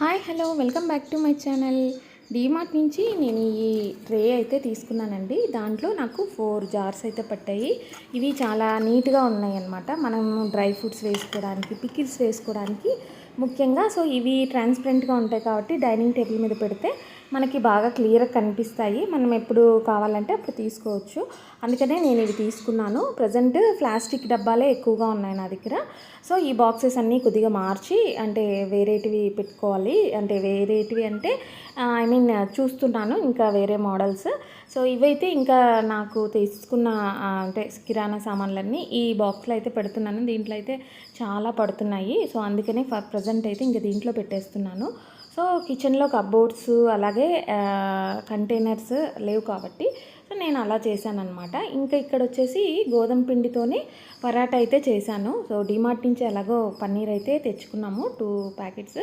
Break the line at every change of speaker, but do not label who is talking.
Hi hello welcome back to my channel. DMart నుంచి నేను ఈ ట్రే అయితే తీసుకున్నానండి. దాంట్లో నాకు 4 జార్స్ అయితే పట్టాయి. ఇవి చాలా నీట్గా ఉన్నాయి అన్నమాట. మనం డ్రై ఫ్రూట్స్ వేసుకోవడానికి, పికిల్స్ వేసుకోవడానికి ముఖ్యంగా. సో ఇవి ట్రాన్స్పరెంట్గా ఉంటాయి కాబట్టి డైనింగ్ టేబుల్ మీద పెడితే మనకి బాగా క్లియర్గా కనిపిస్తాయి. మనం ఎప్పుడు కావాలంటే అప్పుడు తీసుకోవచ్చు. అందుకనే నేను ఇవి తీసుకున్నాను. ప్రజెంట్ ప్లాస్టిక్ డబ్బాలే ఎక్కువగా ఉన్నాయి నా దగ్గర. సో ఈ బాక్సెస్ అన్నీ కొద్దిగా మార్చి అంటే వేరేటివి పెట్టుకోవాలి. అంటే వేరేటివి అంటే ఐ మీన్ చూస్తున్నాను ఇంకా వేరే మోడల్స్. సో ఇవైతే ఇంకా నాకు తీసుకున్న అంటే కిరాణా సామాన్లన్నీ ఈ బాక్స్లో అయితే పెడుతున్నాను. దీంట్లో అయితే చాలా పడుతున్నాయి. సో అందుకనే ప్రజెంట్ అయితే ఇంకా దీంట్లో పెట్టేస్తున్నాను. సో కిచెన్లో కబోర్డ్స్ అలాగే కంటైనర్స్ లేవు కాబట్టి సో నేను అలా చేశాను అనమాట. ఇంకా ఇక్కడ వచ్చేసి గోధుమ పిండితోనే పరాటా అయితే చేశాను. సో డీమార్ట్ నుంచి ఎలాగో పన్నీర్ అయితే తెచ్చుకున్నాము 2 ప్యాకెట్స్.